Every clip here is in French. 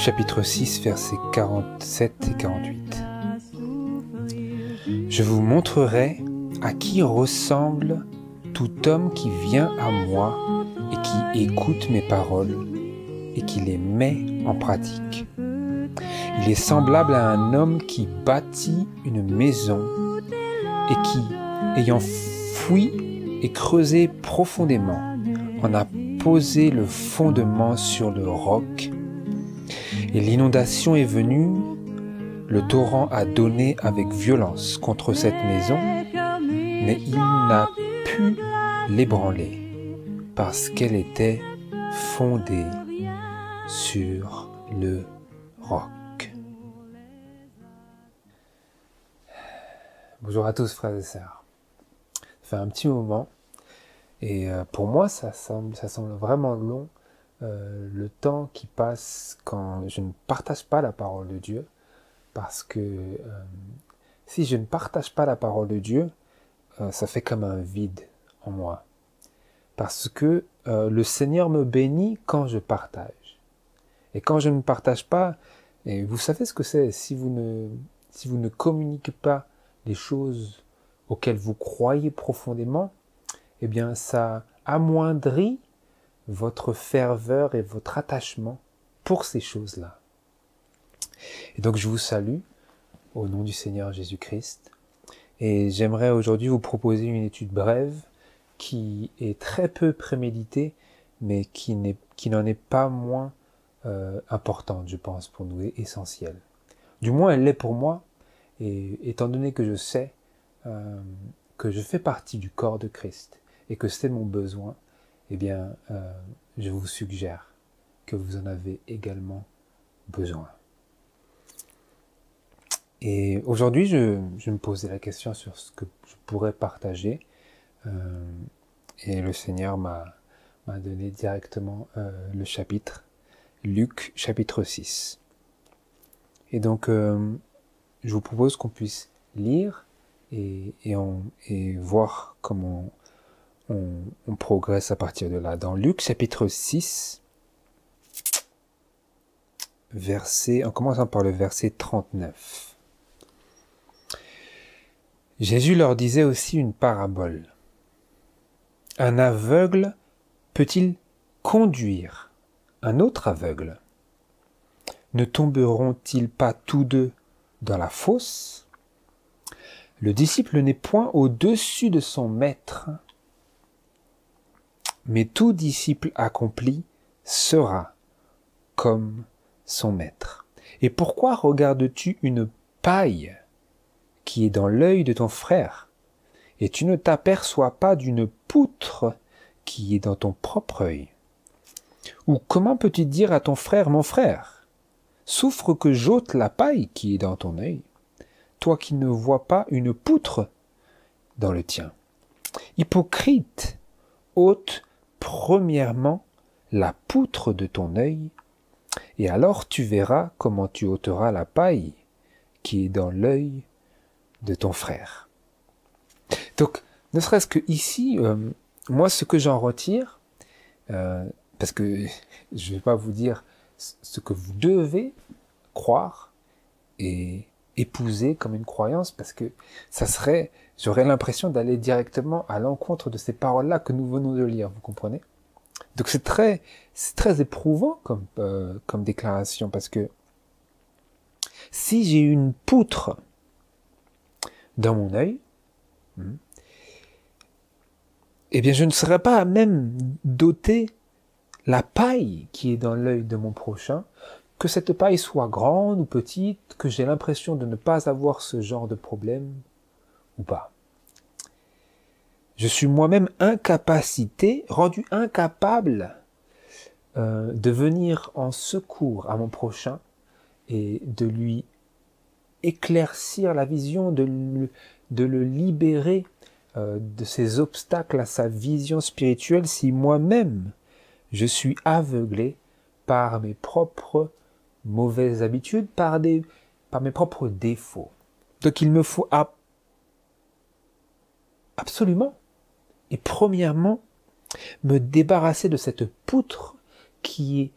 chapitre 6, versets 47 et 48. Je vous montrerai à qui ressemble tout homme qui vient à moi et qui écoute mes paroles et qui les met en pratique. Il est semblable à un homme qui bâtit une maison et qui, ayant fouillé et creusé profondément, en a posé le fondement sur le roc. Et l'inondation est venue, le torrent a donné avec violence contre cette maison, mais il n'a pu l'ébranler parce qu'elle était fondée sur le roc. Bonjour à tous frères et sœurs. Ça fait un petit moment et pour moi ça semble vraiment long le temps qui passe quand je ne partage pas la parole de Dieu, parce que si je ne partage pas la parole de Dieu, ça fait comme un vide en moi, parce que le Seigneur me bénit quand je partage, et quand je ne partage pas, et vous savez ce que c'est, si vous ne communiquez pas les choses auxquelles vous croyez profondément, eh bien ça amoindrit votre ferveur et votre attachement pour ces choses-là. Et donc je vous salue au nom du Seigneur Jésus-Christ, et j'aimerais aujourd'hui vous proposer une étude brève qui est très peu préméditée, mais qui n'en est pas moins importante, je pense, pour nous, et essentielle. Du moins elle l'est pour moi, et étant donné que je sais que je fais partie du corps de Christ et que c'est mon besoin, eh bien, je vous suggère que vous en avez également besoin. Et aujourd'hui, je me posais la question sur ce que je pourrais partager, et le Seigneur m'a donné directement le chapitre, Luc chapitre 6. Et donc, je vous propose qu'on puisse lire et voir comment on progresse à partir de là. Dans Luc chapitre 6, en commençant par le verset 39. Jésus leur disait aussi une parabole. Un aveugle peut-il conduire un autre aveugle? Ne tomberont-ils pas tous deux dans la fosse? Le disciple n'est point au-dessus de son maître, mais tout disciple accompli sera comme son maître. Et pourquoi regardes-tu une paille qui est dans l'œil de ton frère, et tu ne t'aperçois pas d'une poutre qui est dans ton propre œil? Ou comment peux-tu dire à ton frère, mon frère, souffre que j'ôte la paille qui est dans ton œil, toi qui ne vois pas une poutre dans le tien? Hypocrite, ôte premièrement la poutre de ton œil, et alors tu verras comment tu ôteras la paille qui est dans l'œil de ton frère. Donc, ne serait-ce que ici, moi ce que j'en retire, parce que je ne vais pas vous dire ce que vous devez croire et épouser comme une croyance, parce que j'aurais l'impression d'aller directement à l'encontre de ces paroles-là que nous venons de lire, vous comprenez? Donc c'est très éprouvant comme déclaration, parce que si j'ai une poutre dans mon œil, eh bien je ne serai pas à même d'ôter la paille qui est dans l'œil de mon prochain, que cette paille soit grande ou petite, que j'ai l'impression de ne pas avoir ce genre de problème ou pas. Je suis moi-même rendu incapable de venir en secours à mon prochain et de lui éclaircir la vision, de le libérer de ses obstacles à sa vision spirituelle, si moi-même je suis aveuglé par mes propres mauvaises habitudes, par mes propres défauts. Donc il me faut absolument et premièrement me débarrasser de cette poutre qui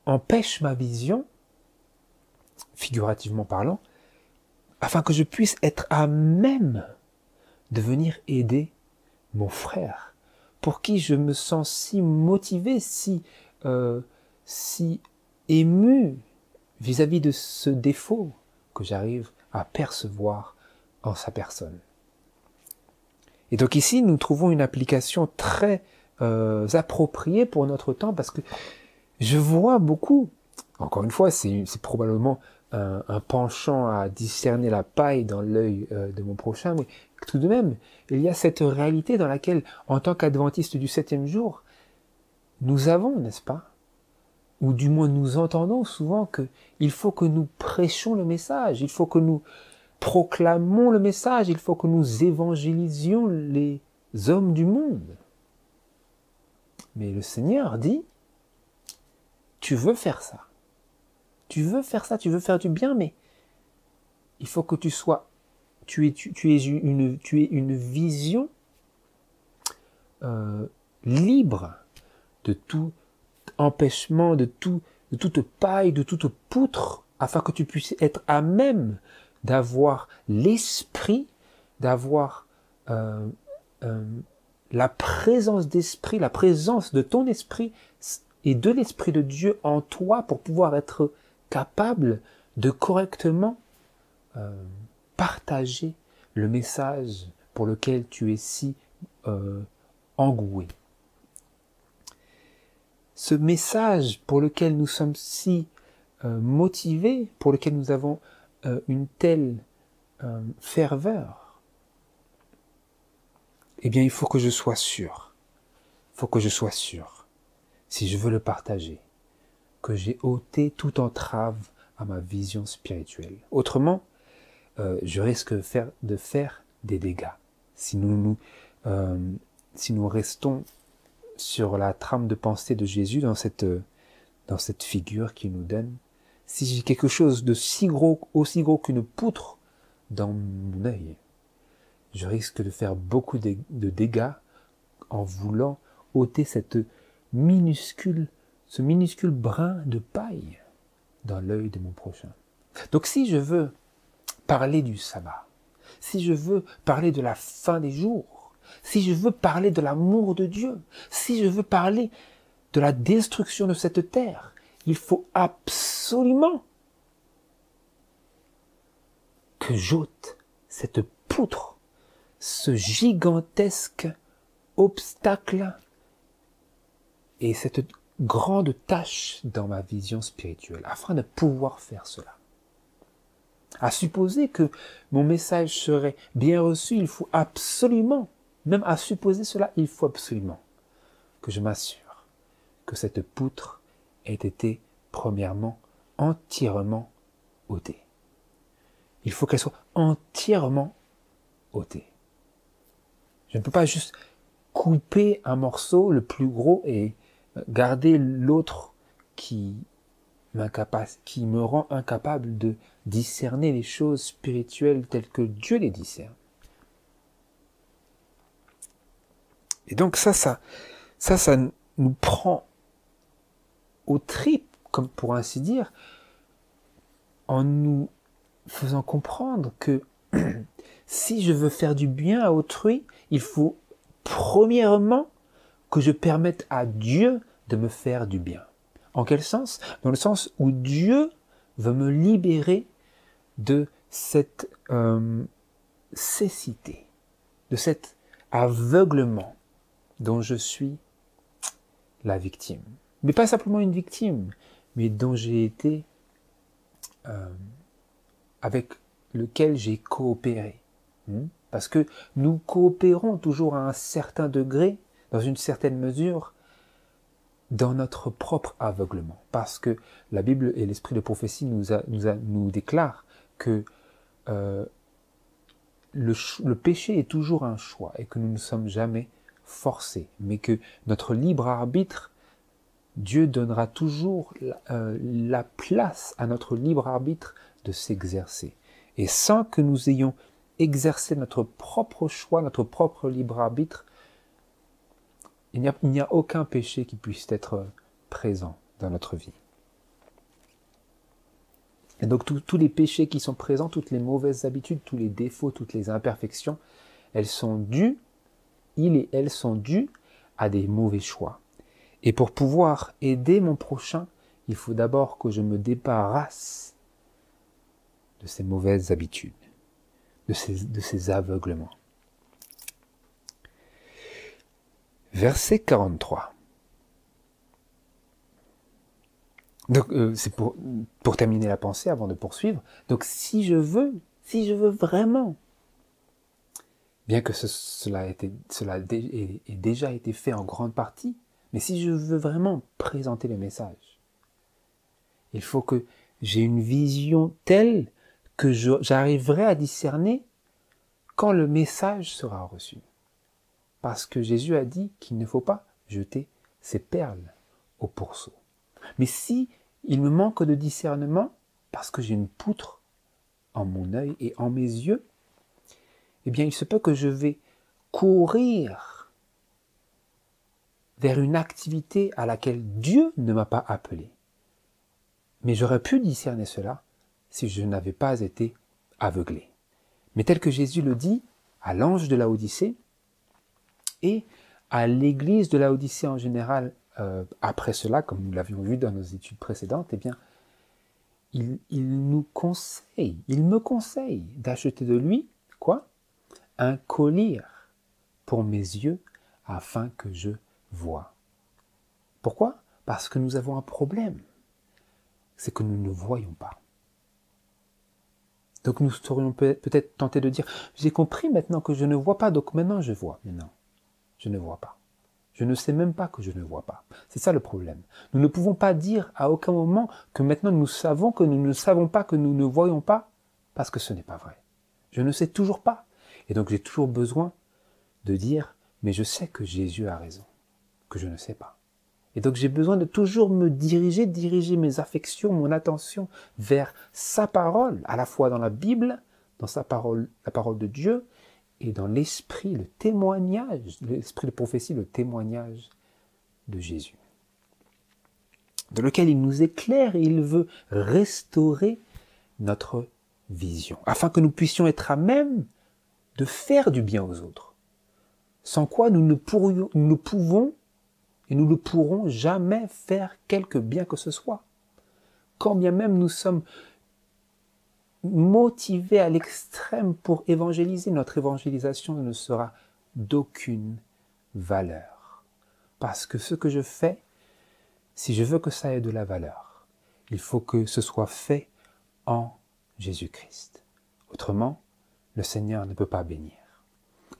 empêche ma vision, figurativement parlant, afin que je puisse être à même de venir aider mon frère, pour qui je me sens si motivé, si ému vis-à-vis de ce défaut que j'arrive à percevoir en sa personne. Et donc ici, nous trouvons une application très appropriée pour notre temps, parce que je vois beaucoup, encore une fois, c'est probablement un penchant à discerner la paille dans l'œil de mon prochain, mais tout de même, il y a cette réalité dans laquelle, en tant qu'adventistes du 7e jour, nous avons, n'est-ce pas, ou du moins nous entendons souvent qu'il faut que nous prêchions le message, il faut que nous proclamons le message, il faut que nous évangélisions les hommes du monde. Mais le Seigneur dit, tu veux faire ça, tu veux faire ça, tu veux faire du bien, mais il faut que tu aies une vision libre de tout empêchement, de toute paille, de toute poutre, afin que tu puisses être à même d'avoir l'esprit, d'avoir la présence d'esprit, la présence de ton esprit et de l'esprit de Dieu en toi pour pouvoir être capable de correctement partager le message pour lequel tu es si engoué. Ce message pour lequel nous sommes si motivés, pour lequel nous avons une telle ferveur, eh bien il faut que je sois sûr, si je veux le partager, que j'ai ôté toute entrave à ma vision spirituelle. Autrement, je risque de faire des dégâts. Si nous restons sur la trame de pensée de Jésus dans cette figure qu'il nous donne, si j'ai quelque chose de aussi gros qu'une poutre dans mon œil, je risque de faire beaucoup de dégâts en voulant ôter ce minuscule brin de paille dans l'œil de mon prochain. Donc si je veux parler du sabbat, si je veux parler de la fin des jours, si je veux parler de l'amour de Dieu, si je veux parler de la destruction de cette terre, il faut absolument que j'ôte cette poutre, ce gigantesque obstacle et cette grande tâche dans ma vision spirituelle, afin de pouvoir faire cela. À supposer que mon message serait bien reçu, il faut absolument, même à supposer cela, il faut absolument que je m'assure que cette poutre ait été premièrement entièrement ôtée. Il faut qu'elle soit entièrement ôtée. Je ne peux pas juste couper un morceau, le plus gros, et garder l'autre qui me rend incapable de discerner les choses spirituelles telles que Dieu les discerne. Et donc ça nous prend aux tripes, comme pour ainsi dire, en nous faisant comprendre que si je veux faire du bien à autrui, il faut premièrement que je permette à Dieu de me faire du bien. En quel sens? Dans le sens où Dieu veut me libérer de cette cécité, de cet aveuglement dont je suis la victime. Mais pas simplement une victime, mais dont j'ai été, avec lequel j'ai coopéré. Parce que nous coopérons toujours à un certain degré, dans une certaine mesure, dans notre propre aveuglement. Parce que la Bible et l'esprit de prophétie nous déclarent que le péché est toujours un choix et que nous ne sommes jamais forcés, mais que notre libre arbitre, Dieu donnera toujours la place à notre libre arbitre de s'exercer. Et sans que nous ayons exercé notre propre choix, notre propre libre arbitre, il n'y a aucun péché qui puisse être présent dans notre vie. Et donc tous les péchés qui sont présents, toutes les mauvaises habitudes, tous les défauts, toutes les imperfections, elles sont dues, ils et elles sont dues à des mauvais choix. Et pour pouvoir aider mon prochain, il faut d'abord que je me débarrasse de ces mauvaises habitudes, de ces aveuglements. Verset 43. Donc, c'est pour terminer la pensée avant de poursuivre. Donc, si je veux vraiment, bien que cela ait déjà été fait en grande partie, mais si je veux vraiment présenter le message, il faut que j'ai une vision telle que j'arriverai à discerner quand le message sera reçu. Parce que Jésus a dit qu'il ne faut pas jeter ses perles au pourceau. Mais si il me manque de discernement, parce que j'ai une poutre en mon œil et en mes yeux, eh bien il se peut que je vais courir vers une activité à laquelle Dieu ne m'a pas appelé. Mais j'aurais pu discerner cela si je n'avais pas été aveuglé. Mais tel que Jésus le dit à l'ange de Laodicée et à l'église de Laodicée en général, après cela, comme nous l'avions vu dans nos études précédentes, eh bien, il me conseille d'acheter de lui, quoi ? Un collier pour mes yeux afin que je voie. Pourquoi ? Parce que nous avons un problème. C'est que nous ne voyons pas. Donc nous serions peut-être tentés de dire, j'ai compris maintenant que je ne vois pas, donc maintenant je vois. Mais non, je ne vois pas. Je ne sais même pas que je ne vois pas. C'est ça le problème. Nous ne pouvons pas dire à aucun moment que maintenant nous savons que nous ne savons pas, que nous ne voyons pas, parce que ce n'est pas vrai. Je ne sais toujours pas. Et donc j'ai toujours besoin de dire, mais je sais que Jésus a raison, que je ne sais pas. Et donc j'ai besoin de toujours me diriger mes affections, mon attention vers sa parole, à la fois dans la Bible, dans sa parole, la parole de Dieu, et dans l'esprit, le témoignage, l'esprit de prophétie, le témoignage de Jésus, dans lequel il nous éclaire et il veut restaurer notre vision, afin que nous puissions être à même de faire du bien aux autres, sans quoi nous ne pouvons et nous ne pourrons jamais faire quelque bien que ce soit. Quand bien même nous sommes motivés à l'extrême pour évangéliser, notre évangélisation ne sera d'aucune valeur. Parce que ce que je fais, si je veux que ça ait de la valeur, il faut que ce soit fait en Jésus-Christ. Autrement, le Seigneur ne peut pas bénir.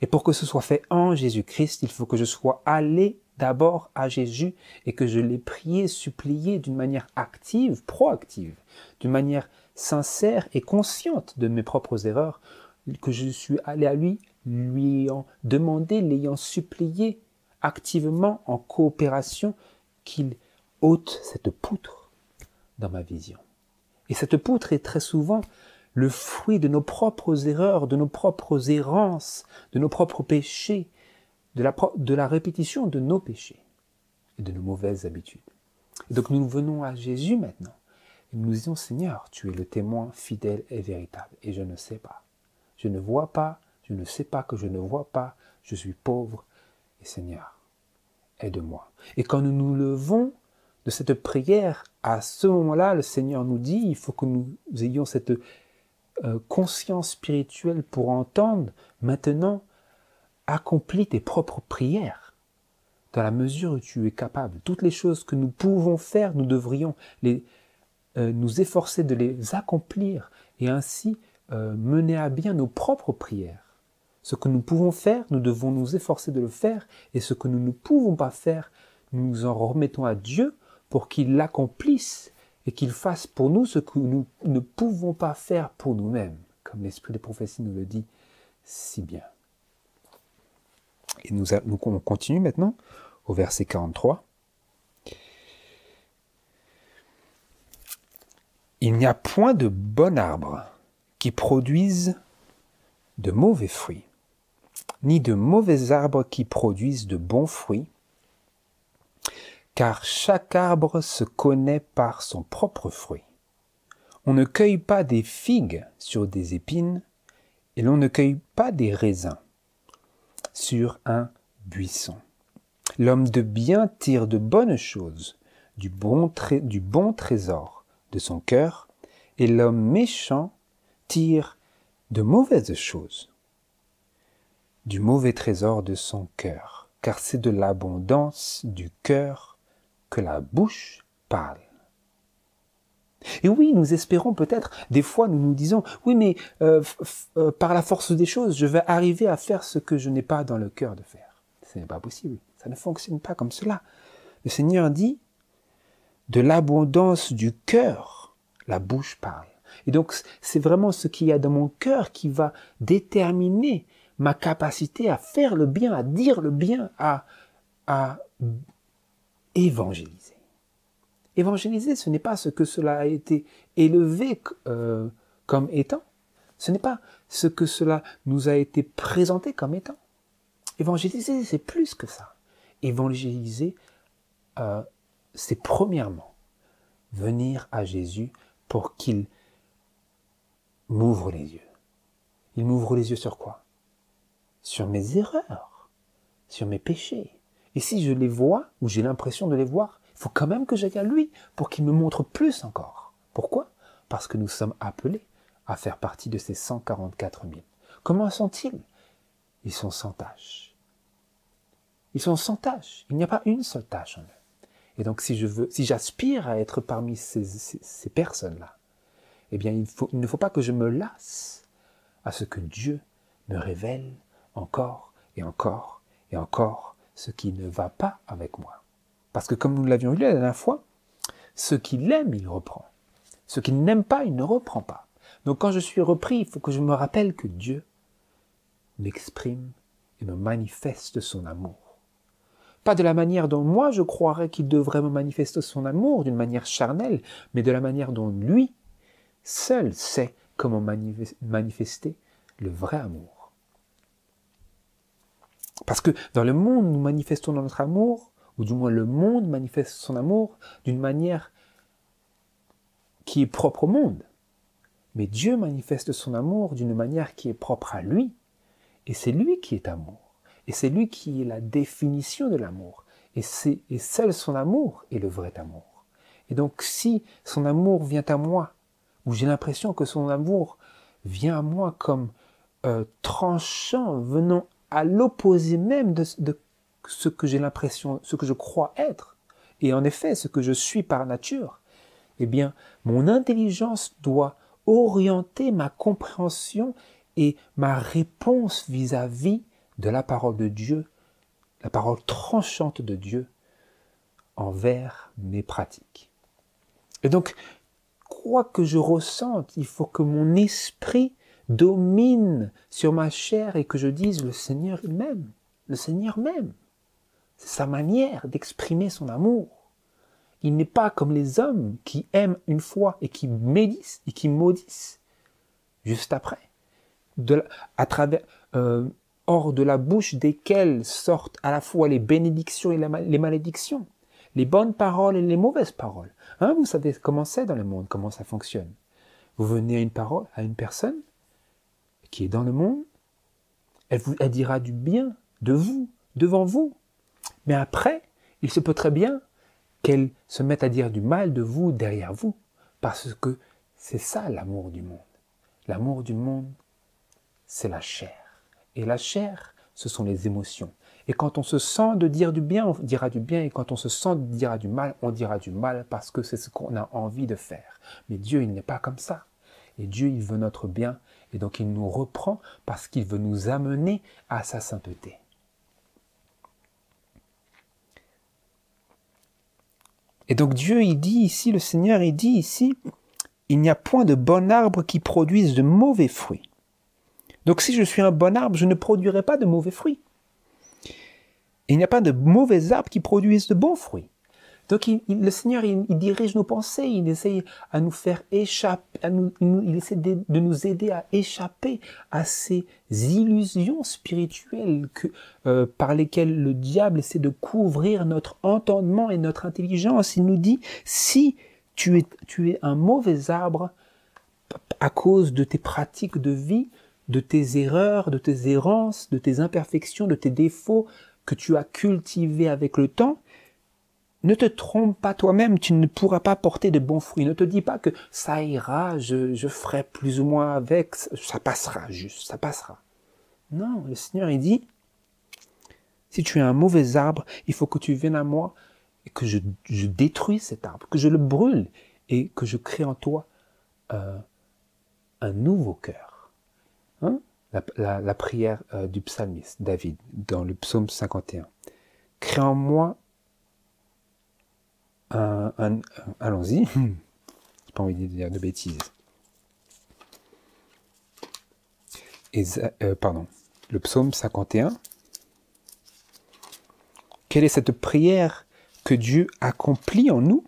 Et pour que ce soit fait en Jésus-Christ, il faut que je sois allé d'abord à Jésus et que je l'ai prié, supplié d'une manière active, proactive, d'une manière sincère et consciente de mes propres erreurs, que je suis allé à lui ayant demandé, l'ayant supplié activement en coopération qu'il ôte cette poutre dans ma vision. Et cette poutre est très souvent le fruit de nos propres erreurs, de nos propres errances, de nos propres péchés, de la répétition de nos péchés et de nos mauvaises habitudes. Et donc nous venons à Jésus maintenant et nous disons, Seigneur, tu es le témoin fidèle et véritable et je ne sais pas. Je ne vois pas, je ne sais pas que je ne vois pas, je suis pauvre et Seigneur, aide-moi. Et quand nous nous levons de cette prière, à ce moment-là, le Seigneur nous dit, il faut que nous ayons cette conscience spirituelle pour entendre maintenant, accomplis tes propres prières dans la mesure où tu es capable. Toutes les choses que nous pouvons faire, nous devrions nous efforcer de les accomplir et ainsi mener à bien nos propres prières. Ce que nous pouvons faire, nous devons nous efforcer de le faire et ce que nous ne pouvons pas faire, nous nous en remettons à Dieu pour qu'il l'accomplisse et qu'il fasse pour nous ce que nous ne pouvons pas faire pour nous-mêmes, comme l'Esprit de prophétie nous le dit si bien. Et nous continue maintenant au verset 43. Il n'y a point de bon arbre qui produise de mauvais fruits, ni de mauvais arbres qui produisent de bons fruits, car chaque arbre se connaît par son propre fruit. On ne cueille pas des figues sur des épines, et l'on ne cueille pas des raisins sur un buisson. L'homme de bien tire de bonnes choses du bon trésor de son cœur, et l'homme méchant tire de mauvaises choses du mauvais trésor de son cœur, car c'est de l'abondance du cœur que la bouche parle. Et oui, nous espérons peut-être, des fois nous nous disons, oui mais par la force des choses, je vais arriver à faire ce que je n'ai pas dans le cœur de faire. Ce n'est pas possible, ça ne fonctionne pas comme cela. Le Seigneur dit, de l'abondance du cœur, la bouche parle. Et donc c'est vraiment ce qu'il y a dans mon cœur qui va déterminer ma capacité à faire le bien, à dire le bien, à évangéliser. Évangéliser, ce n'est pas ce que cela a été élevé comme étant. Ce n'est pas ce que cela nous a été présenté comme étant. Évangéliser, c'est plus que ça. Évangéliser, c'est premièrement venir à Jésus pour qu'il m'ouvre les yeux. Il m'ouvre les yeux sur quoi? Sur mes erreurs, sur mes péchés. Et si je les vois, ou j'ai l'impression de les voir, il faut quand même que j'aille à lui pour qu'il me montre plus encore. Pourquoi? Parce que nous sommes appelés à faire partie de ces 144 000. Comment sont-ils? Ils sont sans tache. Ils sont sans tache. Il n'y a pas une seule tache en eux. Et donc si j'aspire à être parmi ces personnes-là, eh bien il ne faut pas que je me lasse à ce que Dieu me révèle encore et encore et encore ce qui ne va pas avec moi. Parce que comme nous l'avions lu la dernière fois, ce qu'il aime, il reprend. Ce qu'il n'aime pas, il ne reprend pas. Donc quand je suis repris, il faut que je me rappelle que Dieu m'exprime et me manifeste son amour. Pas de la manière dont moi je croirais qu'il devrait me manifester son amour, d'une manière charnelle, mais de la manière dont lui seul sait comment manifester le vrai amour. Parce que dans le monde, nous manifestons notre amour, ou du moins le monde manifeste son amour d'une manière qui est propre au monde. Mais Dieu manifeste son amour d'une manière qui est propre à lui. Et c'est lui qui est amour. Et c'est lui qui est la définition de l'amour. Et seul son amour est le vrai amour. Et donc si son amour vient à moi, ou j'ai l'impression que son amour vient à moi comme tranchant, venant à l'opposé même de ce que j'ai l'impression, ce que je crois être, et en effet ce que je suis par nature, eh bien mon intelligence doit orienter ma compréhension et ma réponse vis-à-vis de la parole de Dieu, la parole tranchante de Dieu envers mes pratiques. Et donc, quoi que je ressente, il faut que mon esprit domine sur ma chair et que je dise le Seigneur il m'aime, le Seigneur m'aime. C'est sa manière d'exprimer son amour. Il n'est pas comme les hommes qui aiment une fois et qui médissent et qui maudissent juste après. Hors de la bouche desquelles sortent à la fois les bénédictions et les malédictions, les bonnes paroles et les mauvaises paroles. Hein, vous savez comment c'est dans le monde, comment ça fonctionne. Vous venez à une personne qui est dans le monde, elle dira du bien de vous, devant vous. Mais après, il se peut très bien qu'elle se mette à dire du mal de vous derrière vous, parce que c'est ça l'amour du monde. L'amour du monde, c'est la chair. Et la chair, ce sont les émotions. Et quand on se sent de dire du bien, on dira du bien. Et quand on se sent de dire du mal, on dira du mal parce que c'est ce qu'on a envie de faire. Mais Dieu, il n'est pas comme ça. Et Dieu, il veut notre bien. Et donc, il nous reprend parce qu'il veut nous amener à sa sainteté. Et donc, Dieu, il dit ici, le Seigneur, il dit ici, il n'y a point de bon arbre qui produise de mauvais fruits. Donc si je suis un bon arbre, je ne produirai pas de mauvais fruits. Et il n'y a pas de mauvais arbres qui produisent de bons fruits. Donc le Seigneur, il dirige nos pensées, il essaye à nous faire échapper, il essaie de nous aider à échapper à ces illusions spirituelles par lesquelles le diable essaie de couvrir notre entendement et notre intelligence. Il nous dit, si tu es un mauvais arbre, à cause de tes pratiques de vie, de tes erreurs, de tes errances, de tes imperfections, de tes défauts que tu as cultivés avec le temps, ne te trompe pas toi-même, tu ne pourras pas porter de bons fruits. Ne te dis pas que ça ira, je ferai plus ou moins avec, ça passera juste, ça passera. Non, le Seigneur, il dit, si tu es un mauvais arbre, il faut que tu viennes à moi et que je détruise cet arbre, que je le brûle et que je crée en toi un nouveau cœur. Hein? La prière du psalmiste David dans le psaume 51. Crée en moi allons-y, j'ai pas envie de dire de bêtises. Le psaume 51. Quelle est cette prière que Dieu accomplit en nous?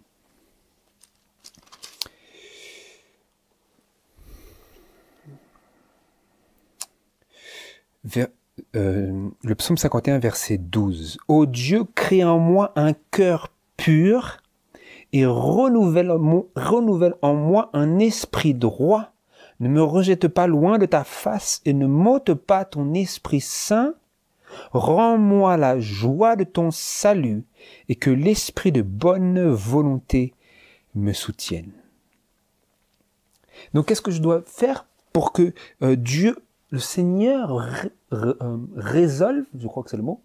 Le psaume 51, verset 12. Ô Dieu, crée en moi un cœur pur et renouvelle en moi un esprit droit. Ne me rejette pas loin de ta face et ne m'ôte pas ton Esprit Saint. Rends-moi la joie de ton salut et que l'esprit de bonne volonté me soutienne. Donc, qu'est-ce que je dois faire pour que Dieu, le Seigneur, résolve, je crois que c'est le mot,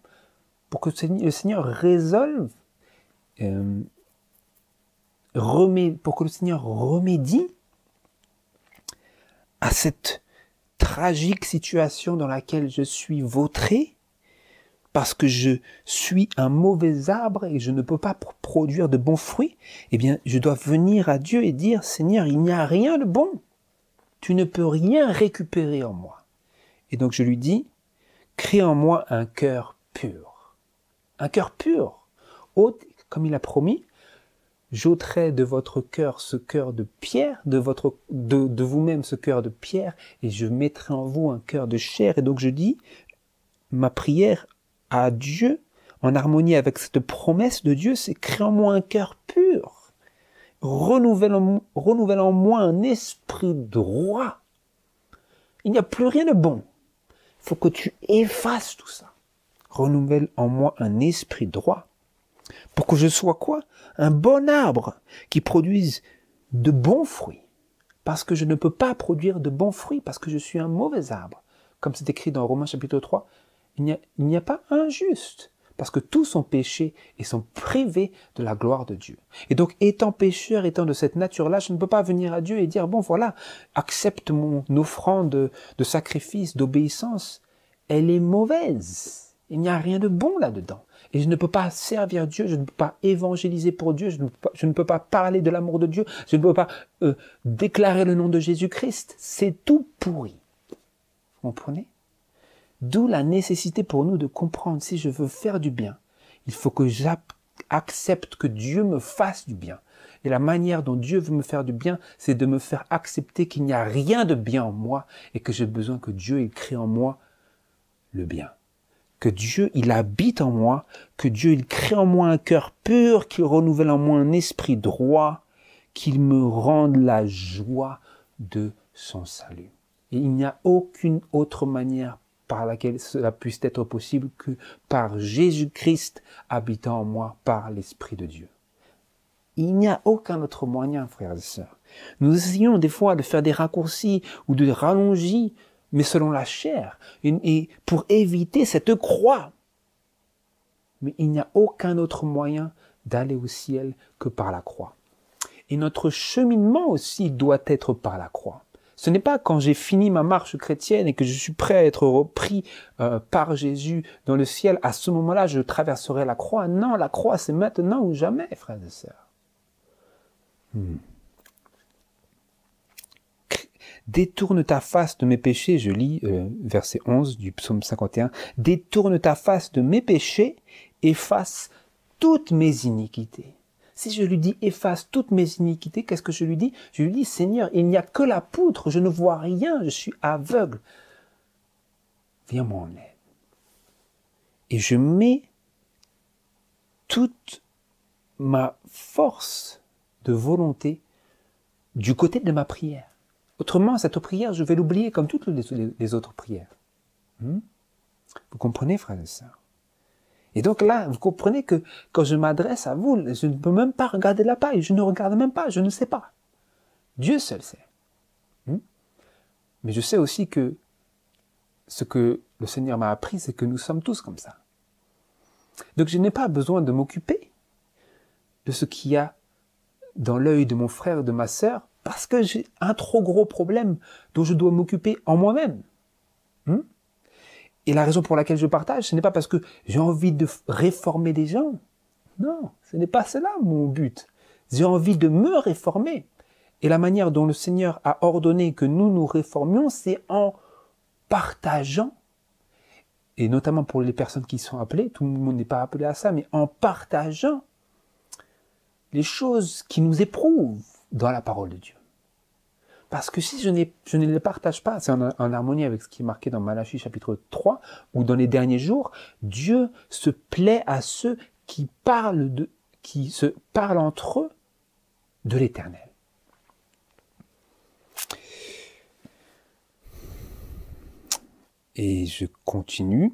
pour que le Seigneur résolve, pour que le Seigneur remédie à cette tragique situation dans laquelle je suis vautré, parce que je suis un mauvais arbre et je ne peux pas produire de bons fruits, eh bien, je dois venir à Dieu et dire, Seigneur, il n'y a rien de bon. Tu ne peux rien récupérer en moi. Et donc je lui dis, crée en moi un cœur pur. Un cœur pur. Comme il a promis, j'ôterai de votre cœur ce cœur de pierre, de vous-même ce cœur de pierre, et je mettrai en vous un cœur de chair. Et donc je dis, ma prière à Dieu, en harmonie avec cette promesse de Dieu, c'est crée en moi un cœur pur. Renouvelle en moi un esprit droit. Il n'y a plus rien de bon. Il faut que tu effaces tout ça. Renouvelle en moi un esprit droit. Pour que je sois quoi? Un bon arbre qui produise de bons fruits. Parce que je ne peux pas produire de bons fruits, parce que je suis un mauvais arbre. Comme c'est écrit dans Romains chapitre 3, il n'y a pas un juste, parce que tous ont péché et sont privés de la gloire de Dieu. Et donc, étant pécheur, étant de cette nature-là, je ne peux pas venir à Dieu et dire, bon voilà, accepte mon offrande de sacrifice, d'obéissance. Elle est mauvaise. Il n'y a rien de bon là-dedans. Et je ne peux pas servir Dieu, je ne peux pas évangéliser pour Dieu, je ne peux pas parler de l'amour de Dieu, je ne peux pas déclarer le nom de Jésus-Christ. C'est tout pourri. Vous comprenez? D'où la nécessité pour nous de comprendre, si je veux faire du bien, il faut que j'accepte que Dieu me fasse du bien. Et la manière dont Dieu veut me faire du bien, c'est de me faire accepter qu'il n'y a rien de bien en moi et que j'ai besoin que Dieu il crée en moi le bien. Que Dieu, il habite en moi, que Dieu, il crée en moi un cœur pur, qu'il renouvelle en moi un esprit droit, qu'il me rende la joie de son salut. Et il n'y a aucune autre manière par laquelle cela puisse être possible que par Jésus-Christ habitant en moi par l'Esprit de Dieu. Il n'y a aucun autre moyen, frères et sœurs. Nous essayons des fois de faire des raccourcis ou de rallonger, mais selon la chair, et pour éviter cette croix. Mais il n'y a aucun autre moyen d'aller au ciel que par la croix. Et notre cheminement aussi doit être par la croix. Ce n'est pas quand j'ai fini ma marche chrétienne et que je suis prêt à être repris par Jésus dans le ciel, à ce moment-là, je traverserai la croix. Non, la croix, c'est maintenant ou jamais, frères et sœurs. Détourne ta face de mes péchés, je lis verset 11 du psaume 51. Détourne ta face de mes péchés, efface toutes mes iniquités. Si je lui dis efface toutes mes iniquités, qu'est-ce que je lui dis? Je lui dis, Seigneur, il n'y a que la poutre, je ne vois rien, je suis aveugle. Viens-moi en aide. Et je mets toute ma force de volonté du côté de ma prière. Autrement, cette prière, je vais l'oublier comme toutes les autres prières. Vous comprenez, frères et sœurs? Et donc là, vous comprenez que quand je m'adresse à vous, je ne peux même pas regarder la paille, je ne regarde même pas, je ne sais pas. Dieu seul sait. Mais je sais aussi que ce que le Seigneur m'a appris, c'est que nous sommes tous comme ça. Donc je n'ai pas besoin de m'occuper de ce qu'il y a dans l'œil de mon frère et de ma sœur, parce que j'ai un trop gros problème dont je dois m'occuper en moi-même. Et la raison pour laquelle je partage, ce n'est pas parce que j'ai envie de réformer les gens. Non, ce n'est pas cela mon but. J'ai envie de me réformer. Et la manière dont le Seigneur a ordonné que nous nous réformions, c'est en partageant, et notamment pour les personnes qui sont appelées, tout le monde n'est pas appelé à ça, mais en partageant les choses qui nous éprouvent dans la parole de Dieu. Parce que si je ne les partage pas, c'est en harmonie avec ce qui est marqué dans Malachie chapitre 3, où dans les derniers jours, Dieu se plaît à ceux qui se parlent entre eux de l'Éternel. Et je continue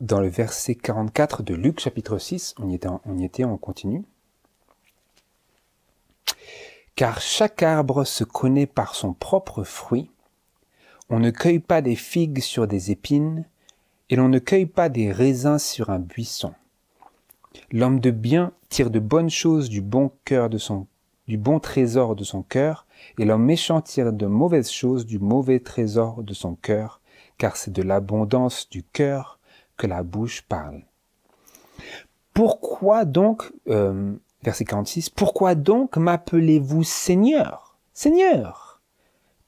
dans le verset 44 de Luc chapitre 6, on y était, on continue. Car chaque arbre se connaît par son propre fruit. On ne cueille pas des figues sur des épines, et l'on ne cueille pas des raisins sur un buisson. L'homme de bien tire de bonnes choses du bon trésor de son cœur, et l'homme méchant tire de mauvaises choses du mauvais trésor de son cœur, car c'est de l'abondance du cœur que la bouche parle. Pourquoi donc, verset 46, « Pourquoi donc m'appelez-vous Seigneur, Seigneur,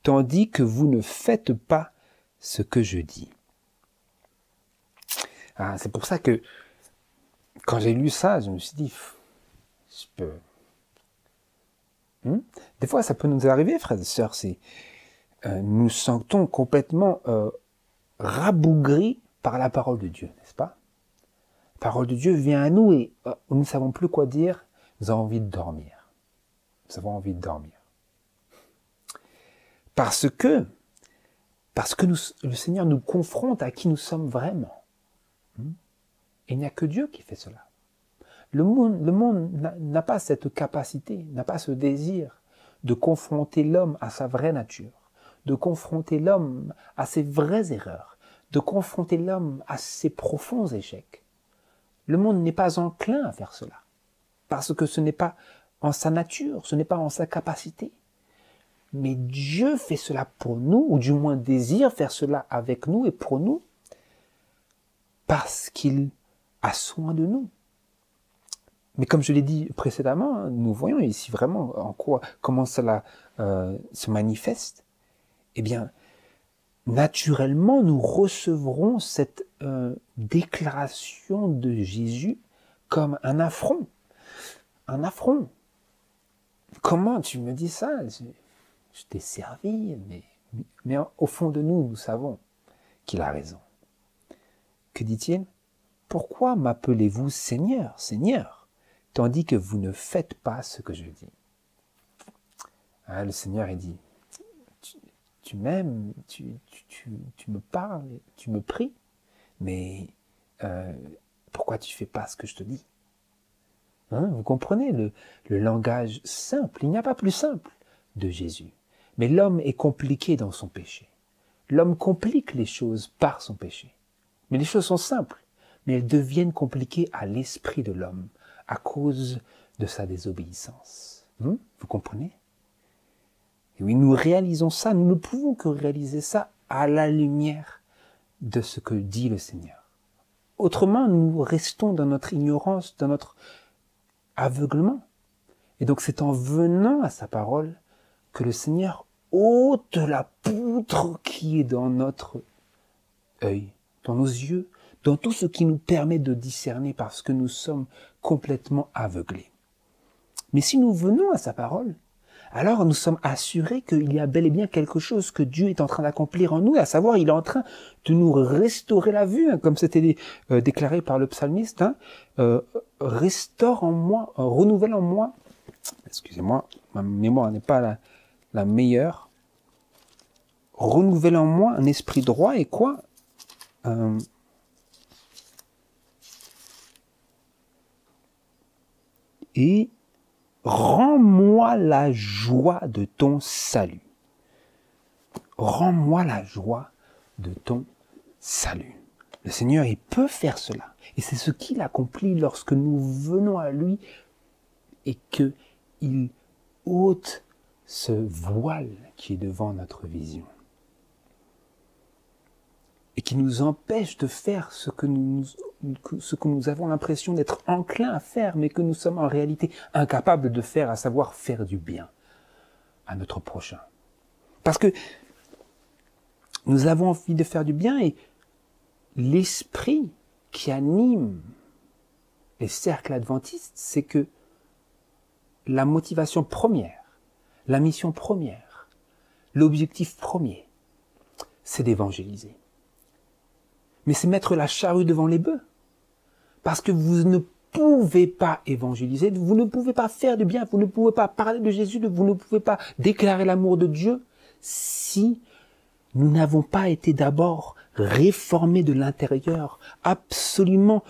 tandis que vous ne faites pas ce que je dis ?» C'est pour ça que, quand j'ai lu ça, je me suis dit, je peux... Des fois, ça peut nous arriver, frères et sœurs, nous sentons complètement rabougris par la parole de Dieu, n'est-ce pas? La parole de Dieu vient à nous et nous ne savons plus quoi dire. Nous avons envie de dormir. Nous avons envie de dormir. Parce que le Seigneur nous confronte à qui nous sommes vraiment. Et il n'y a que Dieu qui fait cela. Le monde n'a pas cette capacité, n'a pas ce désir de confronter l'homme à sa vraie nature, de confronter l'homme à ses vraies erreurs, de confronter l'homme à ses profonds échecs. Le monde n'est pas enclin à faire cela, parce que ce n'est pas en sa nature, ce n'est pas en sa capacité. Mais Dieu fait cela pour nous, ou du moins désire faire cela avec nous et pour nous, parce qu'il a soin de nous. Mais comme je l'ai dit précédemment, nous voyons ici vraiment comment cela se manifeste. Eh bien, naturellement, nous recevrons cette déclaration de Jésus comme un affront. Un affront. Comment tu me dis ça? Je t'ai servi, mais au fond de nous, nous savons qu'il a raison. Que dit-il? Pourquoi m'appelez-vous Seigneur, Seigneur, tandis que vous ne faites pas ce que je dis? Le Seigneur, il dit, tu m'aimes, tu me parles, tu me pries, mais pourquoi tu fais pas ce que je te dis? Vous comprenez le langage simple, il n'y a pas plus simple de Jésus. Mais l'homme est compliqué dans son péché. L'homme complique les choses par son péché. Mais les choses sont simples, mais elles deviennent compliquées à l'esprit de l'homme à cause de sa désobéissance. Vous comprenez? Et oui, nous réalisons ça, nous ne pouvons que réaliser ça à la lumière de ce que dit le Seigneur. Autrement, nous restons dans notre ignorance, dans notre aveuglement. Et donc c'est en venant à sa parole que le Seigneur ôte la poutre qui est dans notre œil, dans nos yeux, dans tout ce qui nous permet de discerner parce que nous sommes complètement aveuglés. Mais si nous venons à sa parole, alors nous sommes assurés qu'il y a bel et bien quelque chose que Dieu est en train d'accomplir en nous, à savoir il est en train de nous restaurer la vue, comme c'était déclaré par le psalmiste, restaure en moi, renouvelle en moi, excusez-moi, ma mémoire n'est pas la meilleure, renouvelle en moi un esprit droit et quoi? Et rends-moi la joie de ton salut. Rends-moi la joie de ton salut. Le Seigneur, il peut faire cela. Et c'est ce qu'il accomplit lorsque nous venons à lui et qu'il ôte ce voile qui est devant notre vision. Et qui nous empêche de faire ce que nous avons l'impression d'être enclins à faire, mais que nous sommes en réalité incapables de faire, à savoir faire du bien à notre prochain. Parce que nous avons envie de faire du bien et l'esprit qui anime les cercles adventistes, c'est que la motivation première, la mission première, l'objectif premier, c'est d'évangéliser. Mais c'est mettre la charrue devant les bœufs. Parce que vous ne pouvez pas évangéliser, vous ne pouvez pas faire du bien, vous ne pouvez pas parler de Jésus, vous ne pouvez pas déclarer l'amour de Dieu si nous n'avons pas été d'abord réformés de l'intérieur, absolument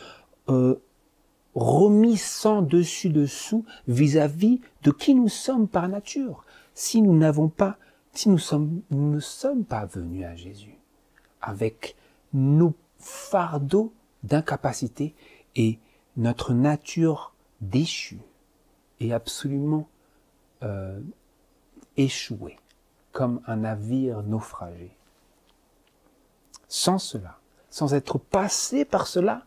remis sans dessus-dessous vis-à-vis de qui nous sommes par nature. Si nous ne sommes pas venus à Jésus avec nos fardeaux d'incapacité et notre nature déchue et absolument échouée, comme un navire naufragé. Sans cela, sans être passé par cela,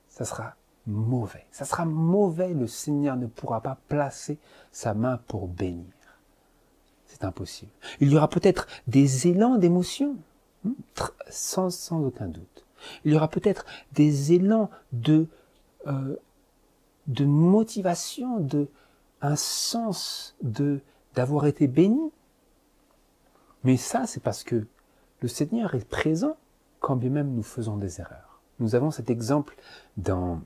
ça sera mauvais. Ça sera mauvais, le Seigneur ne pourra pas placer sa main pour bénir. C'est impossible. Il y aura peut-être des élans d'émotion, sans aucun doute. Il y aura peut-être des élans de motivation, un sens d'avoir été béni. Mais ça, c'est parce que le Seigneur est présent quand bien même nous faisons des erreurs. Nous avons cet exemple dans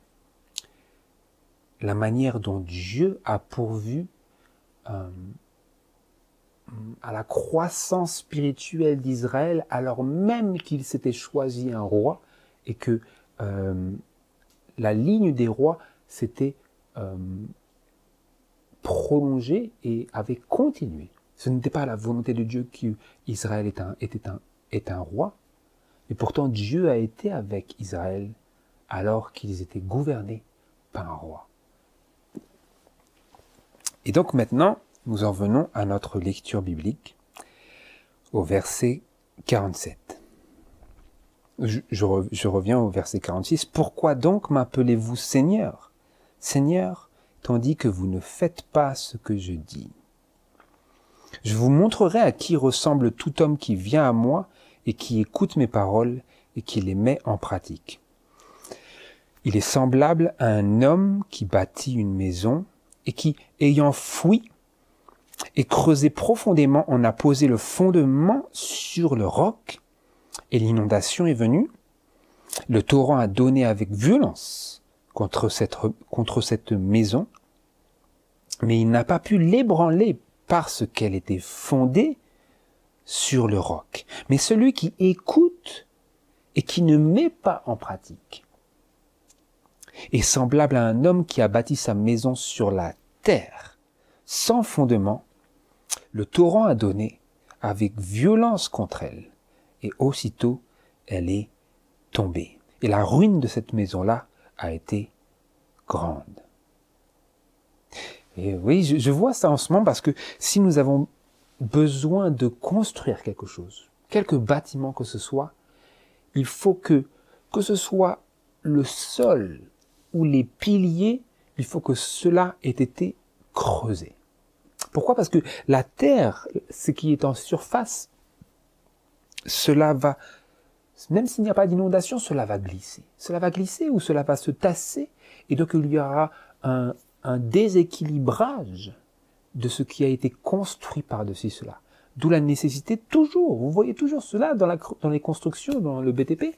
la manière dont Dieu a pourvu à la croissance spirituelle d'Israël, alors même qu'il s'était choisi un roi et que la ligne des rois s'était prolongée et avait continué. Ce n'était pas la volonté de Dieu qu'Israël est un roi, et pourtant Dieu a été avec Israël alors qu'ils étaient gouvernés par un roi. Et donc maintenant, nous en venons à notre lecture biblique, au verset 47. Je reviens au verset 46. « Pourquoi donc m'appelez-vous Seigneur, Seigneur, tandis que vous ne faites pas ce que je dis ? Je vous montrerai à qui ressemble tout homme qui vient à moi et qui écoute mes paroles et qui les met en pratique. Il est semblable à un homme qui bâtit une maison et qui, ayant fouillé et creusé profondément, en a posé le fondement sur le roc, et l'inondation est venue. Le torrent a donné avec violence contre cette maison, mais il n'a pas pu l'ébranler parce qu'elle était fondée sur le roc. Mais celui qui écoute et qui ne met pas en pratique est semblable à un homme qui a bâti sa maison sur la terre, sans fondement. Le torrent a donné avec violence contre elle, et aussitôt elle est tombée. Et la ruine de cette maison-là a été grande. Et oui, je vois ça en ce moment parce que si nous avons besoin de construire quelque chose, quelque bâtiment que ce soit, il faut que ce soit le sol ou les piliers, il faut que cela ait été creusé. Pourquoi ? Parce que la terre, ce qui est en surface, cela va, même s'il n'y a pas d'inondation, cela va glisser. Cela va glisser ou cela va se tasser, et donc il y aura un déséquilibrage de ce qui a été construit par-dessus cela. D'où la nécessité toujours, vous voyez toujours cela dans les constructions, dans le BTP,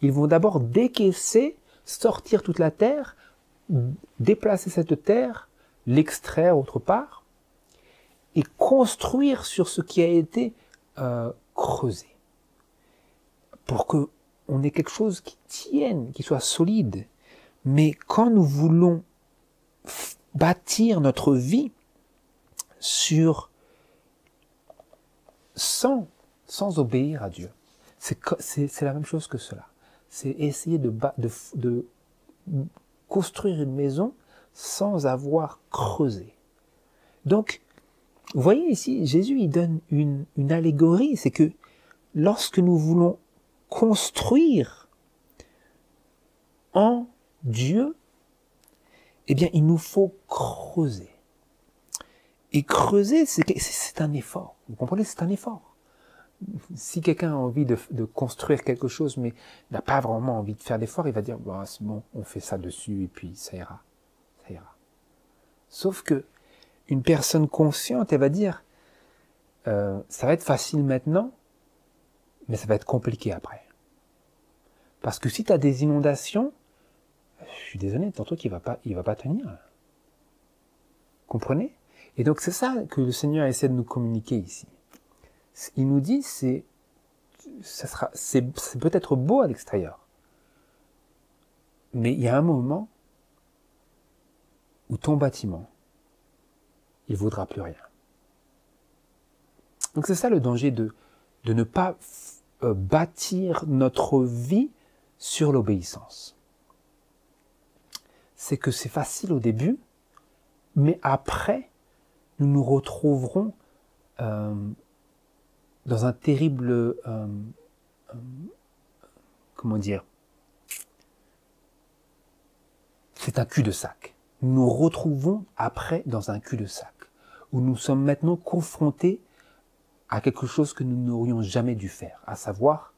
ils vont d'abord décaisser, sortir toute la terre, déplacer cette terre, l'extraire autre part, et construire sur ce qui a été creusé. Pour que on ait quelque chose qui tienne, qui soit solide. Mais quand nous voulons bâtir notre vie sur sans obéir à Dieu, c'est la même chose que cela. C'est essayer de construire une maison sans avoir creusé. Donc, vous voyez ici, Jésus il donne une allégorie, c'est que lorsque nous voulons construire en Dieu, eh bien, il nous faut creuser. Et creuser, c'est un effort. Vous comprenez, c'est un effort. Si quelqu'un a envie de construire quelque chose, mais n'a pas vraiment envie de faire d'effort, il va dire, bah, c'est bon, on fait ça dessus, et puis ça ira. Ça ira. Sauf que, une personne consciente, elle va dire, ça va être facile maintenant, mais ça va être compliqué après. Parce que si tu as des inondations, je suis désolé, ton truc, il va pas tenir. Comprenez? Et donc, c'est ça que le Seigneur essaie de nous communiquer ici. Il nous dit, c'est peut-être beau à l'extérieur. Mais il y a un moment où ton bâtiment, il vaudra plus rien. Donc, c'est ça le danger de ne pas bâtir notre vie sur l'obéissance. C'est que c'est facile au début, mais après, nous nous retrouverons dans un terrible, comment dire, c'est un cul-de-sac. Nous nous retrouvons après dans un cul-de-sac, où nous sommes maintenant confrontés à quelque chose que nous n'aurions jamais dû faire, à savoir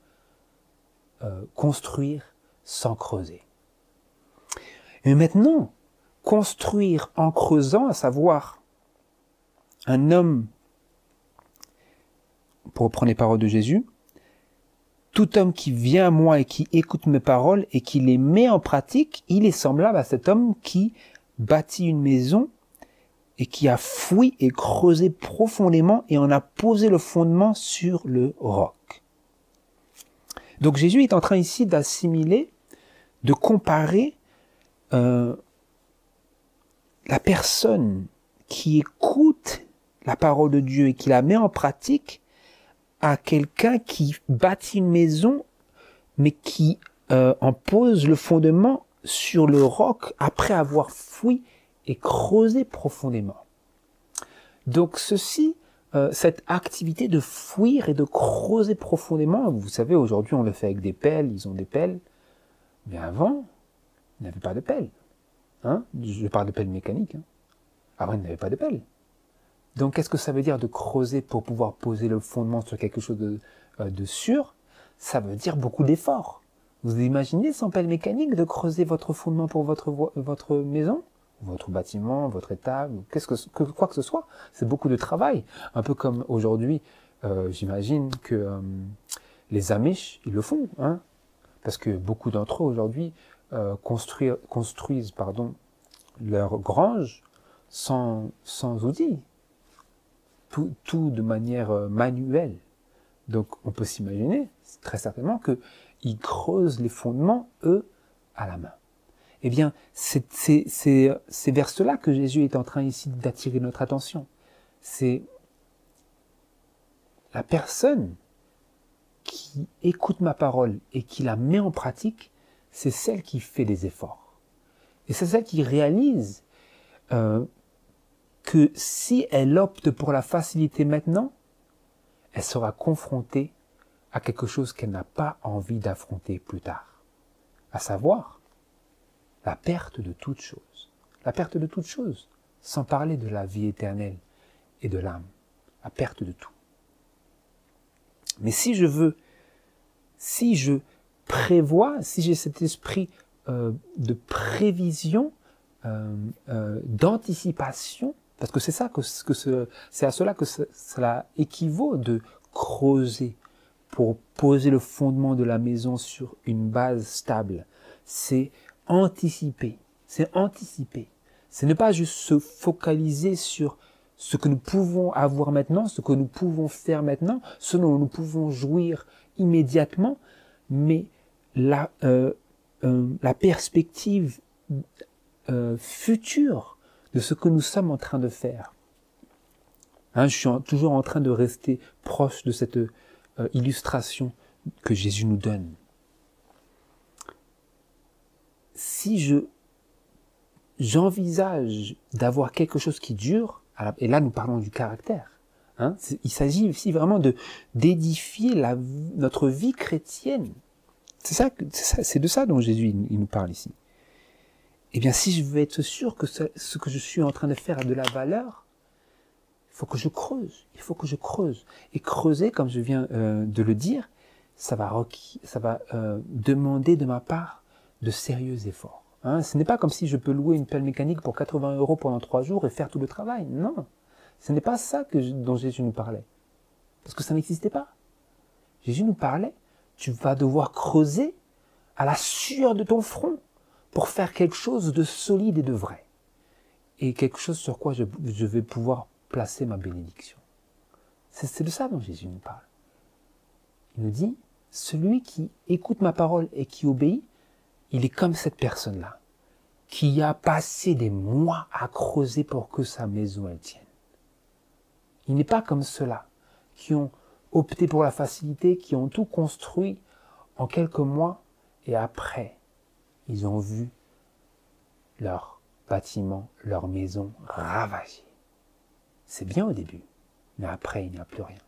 construire sans creuser. Et maintenant, construire en creusant, à savoir un homme, pour reprendre les paroles de Jésus, tout homme qui vient à moi et qui écoute mes paroles et qui les met en pratique, il est semblable à cet homme qui bâtit une maison et qui a fouillé et creusé profondément et en a posé le fondement sur le roc. Donc Jésus est en train ici d'assimiler, de comparer la personne qui écoute la parole de Dieu et qui la met en pratique à quelqu'un qui bâtit une maison mais qui en pose le fondement sur le roc après avoir fouillé et creusé profondément. Donc cette activité de fouiller et de creuser profondément, vous savez, aujourd'hui on le fait avec des pelles, ils ont des pelles, mais avant, ils n'avaient pas de pelles. Hein? Je parle de pelles mécaniques. Hein. Avant, ils n'avaient pas de pelles. Donc, qu'est-ce que ça veut dire de creuser pour pouvoir poser le fondement sur quelque chose de sûr? Ça veut dire beaucoup d'efforts. Vous imaginez, sans pelle mécanique, de creuser votre fondement pour votre maison, votre bâtiment, votre étable, quoi que ce soit? C'est beaucoup de travail. Un peu comme aujourd'hui, j'imagine que les Amish, ils le font, hein, parce que beaucoup d'entre eux aujourd'hui construisent leur grange sans outils, tout de manière manuelle. Donc on peut s'imaginer très certainement qu'ils creusent les fondements, eux, à la main. Eh bien, c'est vers cela que Jésus est en train ici d'attirer notre attention. C'est la personne qui écoute ma parole et qui la met en pratique, c'est celle qui fait des efforts. Et c'est celle qui réalise que si elle opte pour la facilité maintenant, elle sera confrontée à quelque chose qu'elle n'a pas envie d'affronter plus tard. À savoir, la perte de toute chose. La perte de toute chose, sans parler de la vie éternelle et de l'âme. La perte de tout. Mais si je prévois, si j'ai cet esprit de prévision, d'anticipation, parce que c'est ça c'est à cela que cela équivaut de creuser pour poser le fondement de la maison sur une base stable. C'est anticiper. C'est anticiper. C'est ne pas juste se focaliser sur ce que nous pouvons avoir maintenant, ce que nous pouvons faire maintenant, ce dont nous pouvons jouir immédiatement, mais la perspective future de ce que nous sommes en train de faire. Hein, je suis toujours en train de rester proche de cette illustration que Jésus nous donne. Si j'envisage d'avoir quelque chose qui dure, et là nous parlons du caractère, hein, il s'agit ici vraiment d'édifier notre vie chrétienne. C'est de ça dont Jésus il nous parle ici. Eh bien, si je veux être sûr que ce que je suis en train de faire a de la valeur, il faut que je creuse. Il faut que je creuse. Et creuser, comme je viens de le dire, ça va demander de ma part de sérieux efforts. Hein, ce n'est pas comme si je peux louer une pelle mécanique pour 80 € pendant 3 jours et faire tout le travail. Non, ce n'est pas ça dont Jésus nous parlait. Parce que ça n'existait pas. Jésus nous parlait, tu vas devoir creuser à la sueur de ton front pour faire quelque chose de solide et de vrai. Et quelque chose sur quoi je vais pouvoir placer ma bénédiction. C'est de ça dont Jésus nous parle. Il nous dit, celui qui écoute ma parole et qui obéit, il est comme cette personne-là, qui a passé des mois à creuser pour que sa maison elle tienne. Il n'est pas comme ceux-là qui ont opté pour la facilité, qui ont tout construit en quelques mois et après, ils ont vu leur bâtiment, leur maison ravagée. C'est bien au début, mais après, il n'y a plus rien.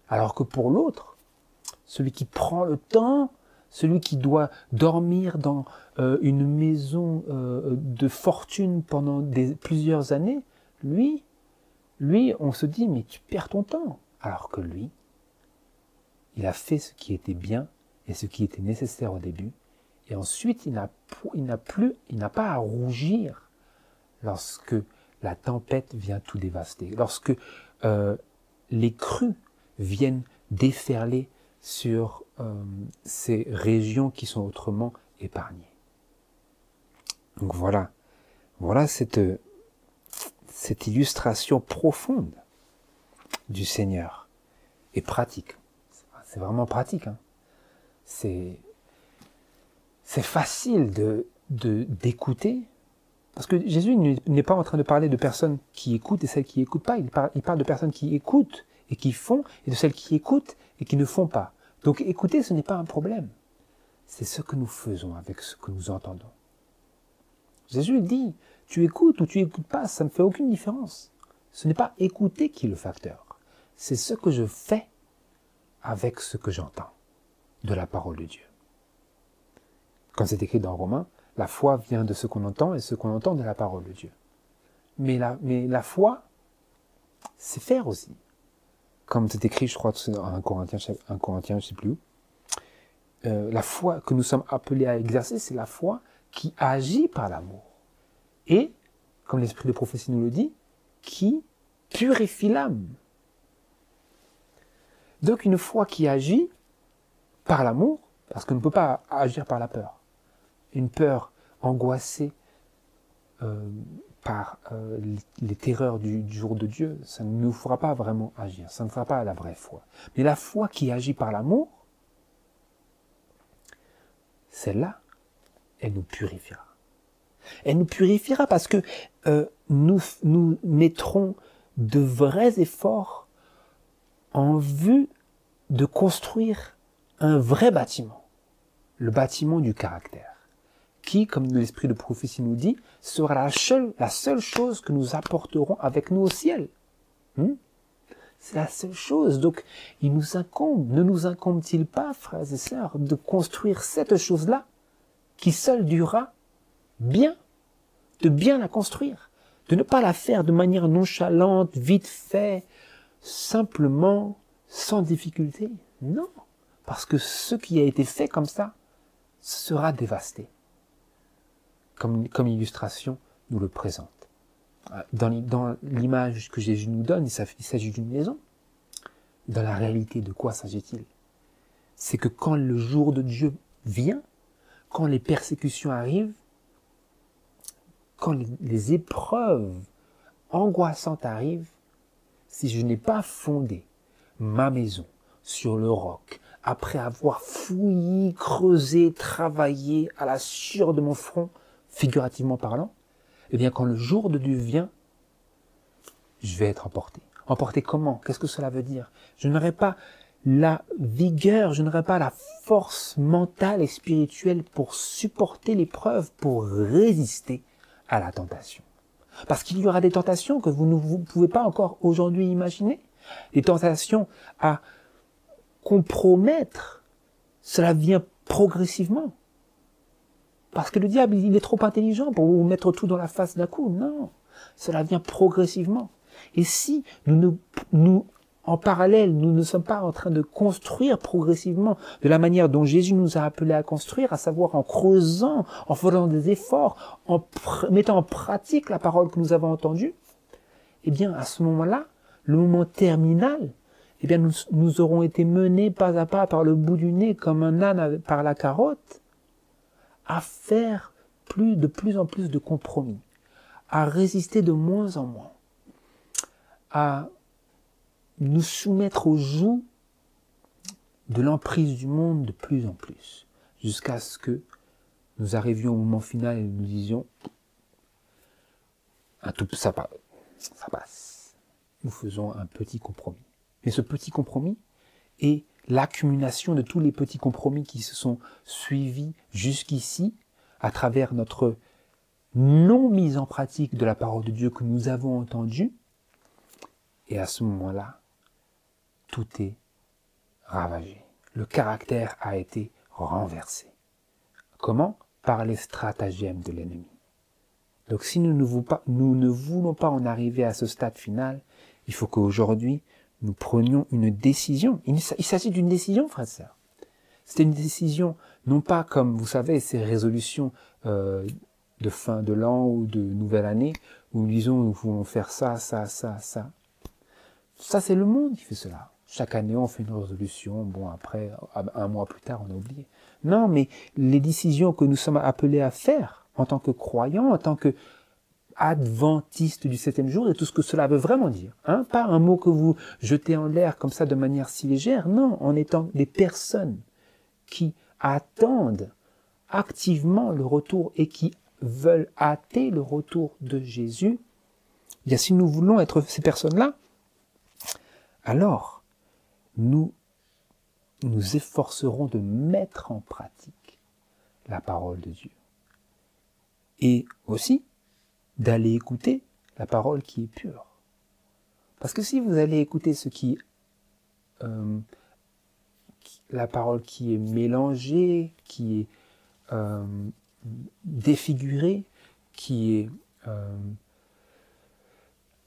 Alors que pour l'autre, celui qui prend le temps, celui qui doit dormir dans une maison de fortune pendant plusieurs années, lui, on se dit, mais tu perds ton temps. Alors que lui, il a fait ce qui était bien et ce qui était nécessaire au début. Et ensuite, il n'a pas à rougir lorsque la tempête vient tout dévaster, lorsque les crues viennent déferler sur ces régions qui sont autrement épargnées. Donc voilà cette illustration profonde du Seigneur et pratique. C'est vraiment pratique. Hein. C'est facile d'écouter, parce que Jésus n'est pas en train de parler de personnes qui écoutent et celles qui n'écoutent pas. Il parle de personnes qui écoutent et qui font, et de celles qui écoutent et qui ne font pas. Donc écouter, ce n'est pas un problème. C'est ce que nous faisons avec ce que nous entendons. Jésus dit, tu écoutes ou tu n'écoutes pas, ça ne fait aucune différence. Ce n'est pas écouter qui est le facteur. C'est ce que je fais avec ce que j'entends de la parole de Dieu. Comme c'est écrit dans Romains, la foi vient de ce qu'on entend et ce qu'on entend de la parole de Dieu. Mais la foi, c'est faire aussi. Comme c'est écrit, je crois, dans 1 Corinthiens, je ne sais plus où. La foi que nous sommes appelés à exercer, c'est la foi qui agit par l'amour. Et, comme l'esprit de prophétie nous le dit, qui purifie l'âme. Donc une foi qui agit par l'amour, parce qu'on ne peut pas agir par la peur. Une peur angoissée par les terreurs du jour de Dieu, ça ne nous fera pas vraiment agir, ça ne sera pas la vraie foi. Mais la foi qui agit par l'amour, celle-là, elle nous purifiera. Elle nous purifiera parce que nous mettrons de vrais efforts en vue de construire un vrai bâtiment, le bâtiment du caractère, qui, comme l'esprit de prophétie nous dit, sera la seule chose que nous apporterons avec nous au ciel. C'est la seule chose. Donc, il nous incombe, ne nous incombe-t-il pas, frères et sœurs, de construire cette chose-là, qui seule durera bien, de bien la construire, de ne pas la faire de manière nonchalante, vite fait, simplement, sans difficulté. Non, parce que ce qui a été fait comme ça sera dévasté, comme l'illustration nous le présente. Dans l'image que Jésus nous donne, il s'agit d'une maison. Dans la réalité, de quoi s'agit-il? C'est que quand le jour de Dieu vient, quand les persécutions arrivent, quand les épreuves angoissante arrive, si je n'ai pas fondé ma maison sur le roc, après avoir fouillé, creusé, travaillé à la sueur de mon front, figurativement parlant, eh bien quand le jour de Dieu vient, je vais être emporté. Emporté comment? Qu'est-ce que cela veut dire? Je n'aurai pas la vigueur, je n'aurai pas la force mentale et spirituelle pour supporter l'épreuve, pour résister à la tentation. Parce qu'il y aura des tentations que vous ne pouvez pas encore aujourd'hui imaginer. Des tentations à compromettre. Cela vient progressivement. Parce que le diable, il est trop intelligent pour vous mettre tout dans la face d'un coup. Non, cela vient progressivement. Et si en parallèle, nous ne sommes pas en train de construire progressivement de la manière dont Jésus nous a appelés à construire, à savoir en creusant, en faisant des efforts, en mettant en pratique la parole que nous avons entendue, eh bien, à ce moment-là, le moment terminal, eh bien, nous aurons été menés pas à pas par le bout du nez, comme un âne par la carotte, à faire de plus en plus de compromis, à résister de moins en moins, à nous soumettre au joug de l'emprise du monde de plus en plus, jusqu'à ce que nous arrivions au moment final et nous disions ça passe. Nous faisons un petit compromis. Mais ce petit compromis est l'accumulation de tous les petits compromis qui se sont suivis jusqu'ici à travers notre non mise en pratique de la parole de Dieu que nous avons entendue. Et à ce moment-là, tout est ravagé. Le caractère a été renversé. Comment? Par les stratagèmes de l'ennemi. Donc si nous ne voulons pas en arriver à ce stade final, il faut qu'aujourd'hui, nous prenions une décision. Il s'agit d'une décision, frères et sœurs. C'est une décision, non pas comme, vous savez, ces résolutions de fin de l'an ou de nouvelle année, où nous disons, nous voulons faire ça, ça, ça, ça. Ça, c'est le monde qui fait cela. Chaque année, on fait une résolution. Bon, après, un mois plus tard, on a oublié. Non, mais les décisions que nous sommes appelés à faire en tant que croyants, en tant que adventistes du 7e jour, et tout ce que cela veut vraiment dire. Hein? Pas un mot que vous jetez en l'air comme ça de manière si légère. Non, en étant des personnes qui attendent activement le retour et qui veulent hâter le retour de Jésus. Eh bien, si nous voulons être ces personnes-là, alors nous nous efforcerons de mettre en pratique la parole de Dieu. Et aussi d'aller écouter la parole qui est pure. Parce que si vous allez écouter la parole qui est mélangée, qui est défigurée, qui est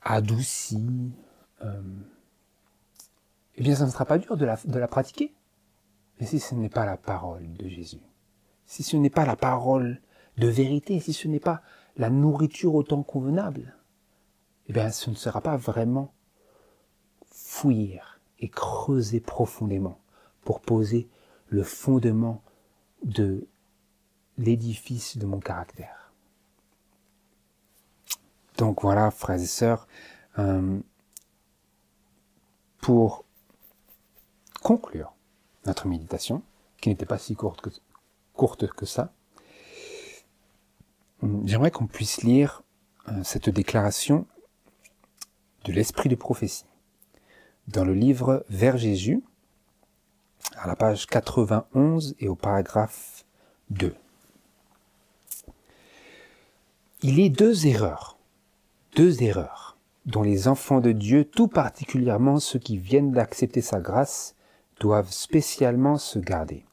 adoucie, eh bien, ça ne sera pas dur de la pratiquer. Mais si ce n'est pas la parole de Jésus, si ce n'est pas la parole de vérité, si ce n'est pas la nourriture au temps convenable, eh bien, ce ne sera pas vraiment fouiller et creuser profondément pour poser le fondement de l'édifice de mon caractère. Donc voilà, frères et sœurs, pour conclure notre méditation, qui n'était pas si courte que ça, j'aimerais qu'on puisse lire cette déclaration de l'esprit de prophétie dans le livre Vers Jésus, à la page 91 et au paragraphe 2. Il est deux erreurs dont les enfants de Dieu, tout particulièrement ceux qui viennent d'accepter sa grâce, doivent spécialement se garder.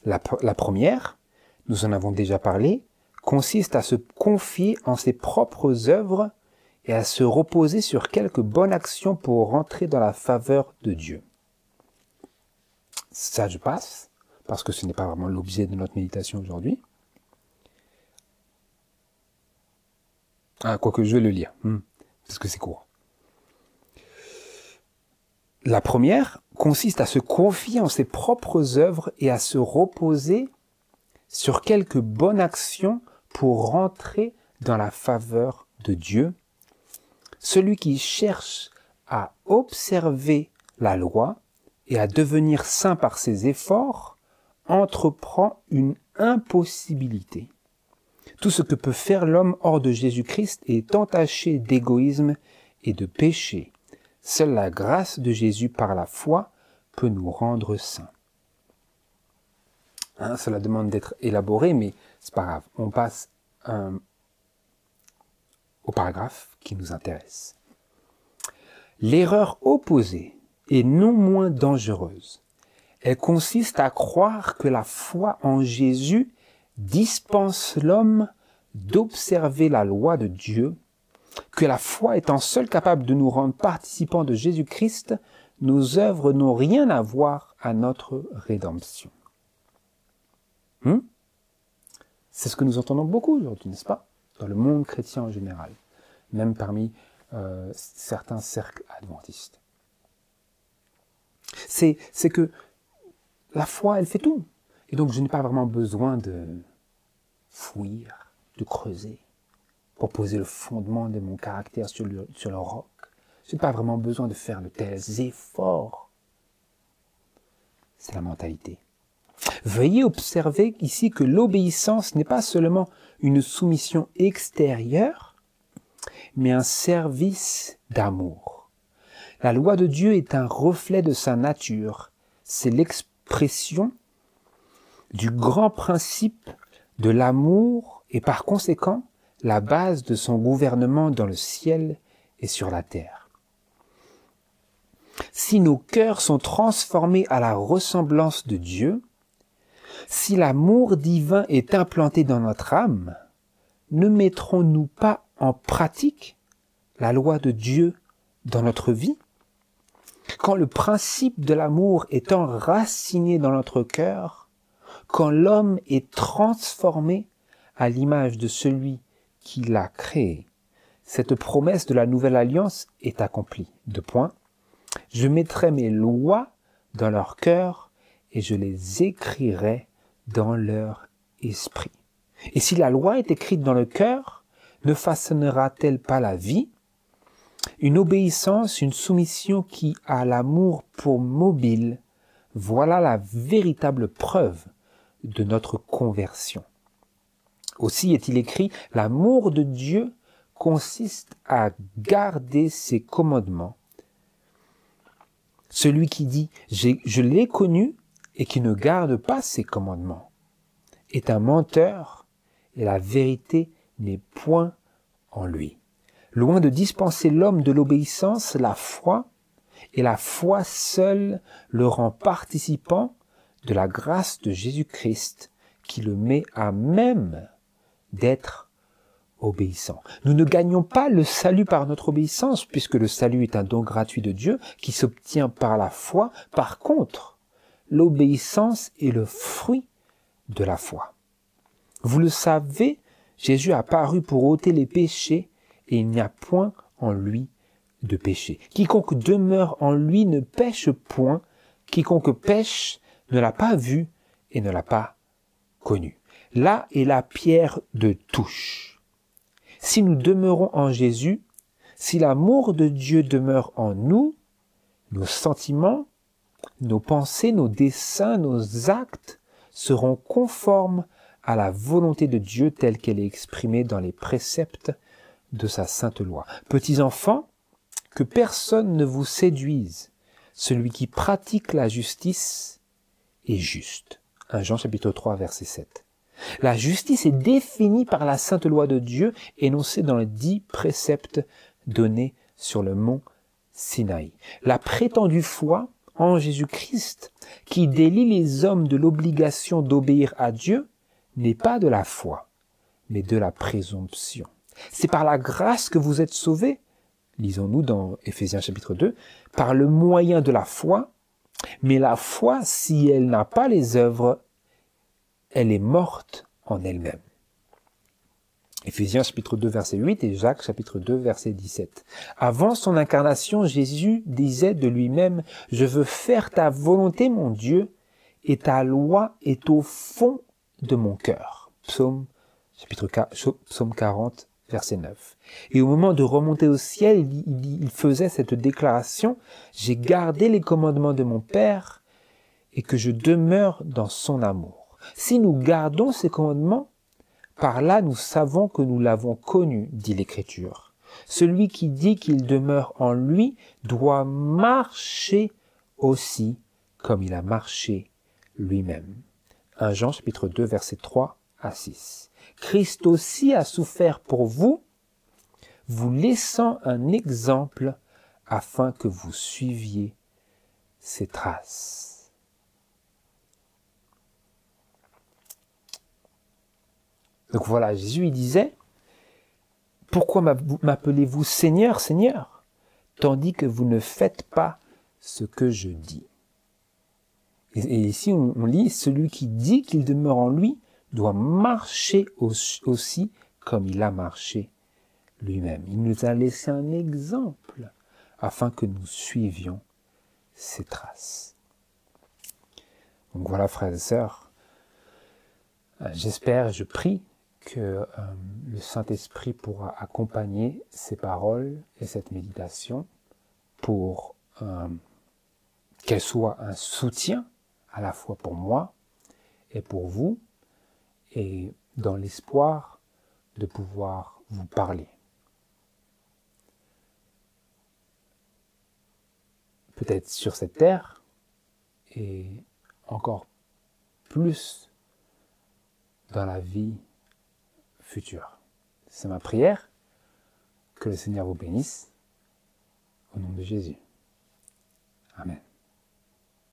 La première, nous en avons déjà parlé, consiste à se confier en ses propres œuvres et à se reposer sur quelques bonnes actions pour rentrer dans la faveur de Dieu. Ça, je passe, parce que ce n'est pas vraiment l'objet de notre méditation aujourd'hui. Quoique je vais le lire, parce que c'est court. La première consiste à se confier en ses propres œuvres et à se reposer sur quelques bonnes actions pour rentrer dans la faveur de Dieu. Celui qui cherche à observer la loi et à devenir saint par ses efforts entreprend une impossibilité. Tout ce que peut faire l'homme hors de Jésus-Christ est entaché d'égoïsme et de péché. Seule la grâce de Jésus par la foi peut nous rendre saints. Cela demande d'être élaboré, mais c'est pas grave. On passe au paragraphe qui nous intéresse. L'erreur opposée est non moins dangereuse. Elle consiste à croire que la foi en Jésus dispense l'homme d'observer la loi de Dieu, que la foi étant seule capable de nous rendre participants de Jésus-Christ, nos œuvres n'ont rien à voir à notre rédemption. C'est ce que nous entendons beaucoup aujourd'hui, n'est-ce pas? Dans le monde chrétien en général, même parmi certains cercles adventistes. C'est que la foi, elle fait tout. Et donc, je n'ai pas vraiment besoin de fouiller, de creuser, pour poser le fondement de mon caractère sur le roc. Je n'ai pas vraiment besoin de faire de tels efforts. C'est la mentalité. Veuillez observer ici que l'obéissance n'est pas seulement une soumission extérieure, mais un service d'amour. La loi de Dieu est un reflet de sa nature. C'est l'expression du grand principe de l'amour et par conséquent la base de son gouvernement dans le ciel et sur la terre. Si nos cœurs sont transformés à la ressemblance de Dieu, si l'amour divin est implanté dans notre âme, ne mettrons-nous pas en pratique la loi de Dieu dans notre vie? Quand le principe de l'amour est enraciné dans notre cœur, quand l'homme est transformé à l'image de celui qui l'a créé, cette promesse de la nouvelle alliance est accomplie. 2 points. Je mettrai mes lois dans leur cœur et je les écrirai dans leur esprit. Et si la loi est écrite dans le cœur, ne façonnera-t-elle pas la vie? Une obéissance, une soumission qui a l'amour pour mobile, voilà la véritable preuve de notre conversion. Aussi est-il écrit, l'amour de Dieu consiste à garder ses commandements. Celui qui dit « je l'ai connu » et qui ne garde pas ses commandements est un menteur et la vérité n'est point en lui. Loin de dispenser l'homme de l'obéissance, la foi seule le rend participant de la grâce de Jésus-Christ qui le met à même d'être obéissant. Nous ne gagnons pas le salut par notre obéissance puisque le salut est un don gratuit de Dieu qui s'obtient par la foi. Par contre, l'obéissance est le fruit de la foi. Vous le savez, Jésus a paru pour ôter les péchés et il n'y a point en lui de péché. Quiconque demeure en lui ne pêche point, quiconque pêche ne l'a pas vu et ne l'a pas connu. Là est la pierre de touche. Si nous demeurons en Jésus, si l'amour de Dieu demeure en nous, nos sentiments, nos pensées, nos desseins, nos actes seront conformes à la volonté de Dieu telle qu'elle est exprimée dans les préceptes de sa sainte loi. Petits enfants, que personne ne vous séduise. Celui qui pratique la justice est juste. 1 Jean chapitre 3 verset 7. La justice est définie par la sainte loi de Dieu énoncée dans les 10 préceptes donnés sur le mont Sinaï. La prétendue foi en Jésus-Christ qui délie les hommes de l'obligation d'obéir à Dieu n'est pas de la foi, mais de la présomption. C'est par la grâce que vous êtes sauvés, lisons-nous dans Éphésiens chapitre 2, par le moyen de la foi, mais la foi, si elle n'a pas les œuvres, elle est morte en elle-même. Éphésiens chapitre 2 verset 8 et Jacques chapitre 2 verset 17. Avant son incarnation, Jésus disait de lui-même, « Je veux faire ta volonté, mon Dieu, et ta loi est au fond de mon cœur. » Psaume 40, verset 9. Et au moment de remonter au ciel, il faisait cette déclaration, « J'ai gardé les commandements de mon Père et que je demeure dans son amour. » Si nous gardons ces commandements, par là nous savons que nous l'avons connu, dit l'Écriture. Celui qui dit qu'il demeure en lui doit marcher aussi comme il a marché lui-même. 1 Jean chapitre 2 versets 3 à 6. Christ aussi a souffert pour vous, vous laissant un exemple afin que vous suiviez ses traces. Donc voilà, Jésus il disait, « Pourquoi m'appelez-vous Seigneur, Seigneur, tandis que vous ne faites pas ce que je dis ?» Et ici on lit, « Celui qui dit qu'il demeure en lui doit marcher aussi comme il a marché lui-même. » Il nous a laissé un exemple afin que nous suivions ses traces. Donc voilà, frères et sœurs, j'espère, je prie que le Saint-Esprit pourra accompagner ces paroles et cette méditation pour qu'elle soit un soutien à la fois pour moi et pour vous, et dans l'espoir de pouvoir vous parler. Peut-être sur cette terre, et encore plus dans la vie future. C'est ma prière. Que le Seigneur vous bénisse. Au nom de Jésus. Amen.